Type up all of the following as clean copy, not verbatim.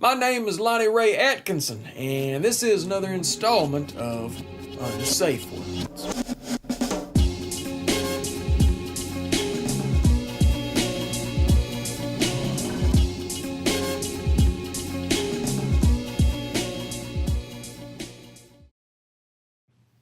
My name is Lonnie Ray Atkinson, and this is another installment of Unsafe Words.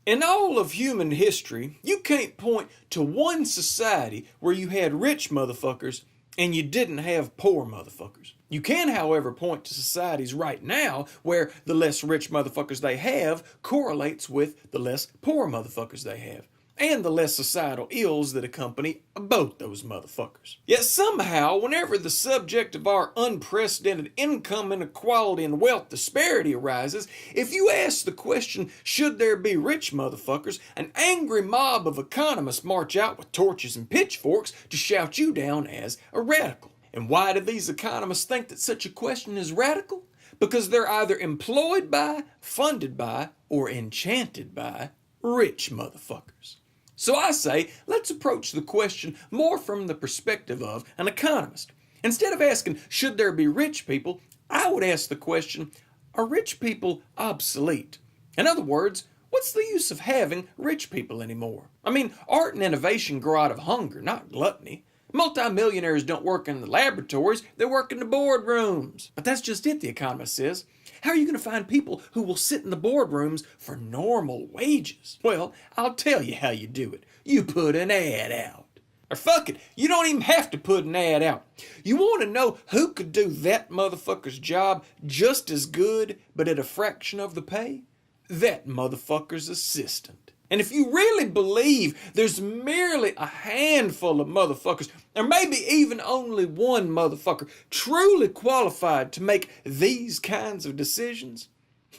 In all of human history, you can't point to one society where you had rich motherfuckers and you didn't have poor motherfuckers. You can, however, point to societies right now where the less rich motherfuckers they have correlates with the less poor motherfuckers they have, and the less societal ills that accompany both those motherfuckers. Yet somehow, whenever the subject of our unprecedented income inequality and wealth disparity arises, if you ask the question, should there be rich motherfuckers, an angry mob of economists march out with torches and pitchforks to shout you down as a radical. And why do these economists think that such a question is radical? Because they're either employed by, funded by, or enchanted by rich motherfuckers. So I say, let's approach the question more from the perspective of an economist. Instead of asking, should there be rich people, I would ask the question, are rich people obsolete? In other words, what's the use of having rich people anymore? I mean, art and innovation grow out of hunger, not gluttony. Multimillionaires don't work in the laboratories, they work in the boardrooms. But that's just it, the economist says. How are you going to find people who will sit in the boardrooms for normal wages? Well, I'll tell you how you do it. You put an ad out. Or fuck it, you don't even have to put an ad out. You want to know who could do that motherfucker's job just as good, but at a fraction of the pay? That motherfucker's assistant. And if you really believe there's merely a handful of motherfuckers, or maybe even only one motherfucker truly qualified to make these kinds of decisions,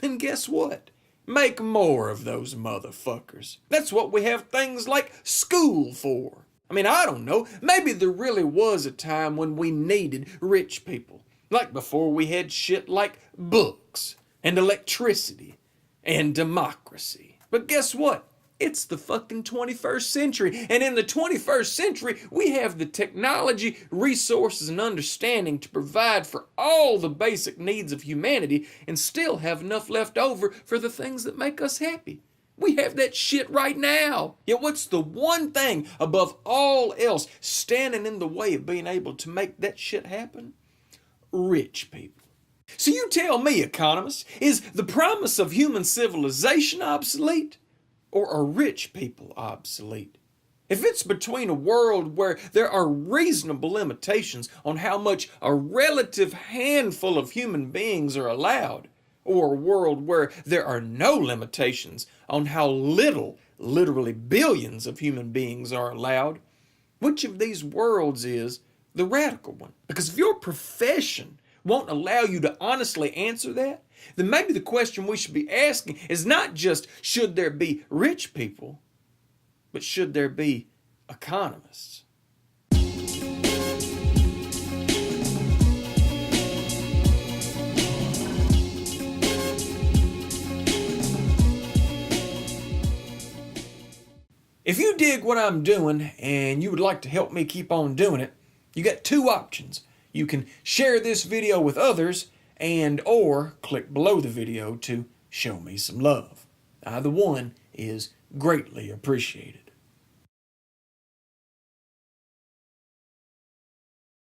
then guess what? Make more of those motherfuckers. That's what we have things like school for. I mean, I don't know, maybe there really was a time when we needed rich people. Like before we had shit like books, and electricity, and democracy. But guess what? It's the fucking 21st century. And in the 21st century, we have the technology, resources, and understanding to provide for all the basic needs of humanity and still have enough left over for the things that make us happy. We have that shit right now. Yet what's the one thing above all else standing in the way of being able to make that shit happen? Rich people. So you tell me, economists, is the promise of human civilization obsolete? Or are rich people obsolete? If it's between a world where there are reasonable limitations on how much a relative handful of human beings are allowed, or a world where there are no limitations on how little, literally billions of human beings are allowed, which of these worlds is the radical one? Because if your profession won't allow you to honestly answer that, then maybe the question we should be asking is not just should there be rich people, but should there be economists? If you dig what I'm doing and you would like to help me keep on doing it, you got two options. You can share this video with others and or click below the video to show me some love. Either one is greatly appreciated.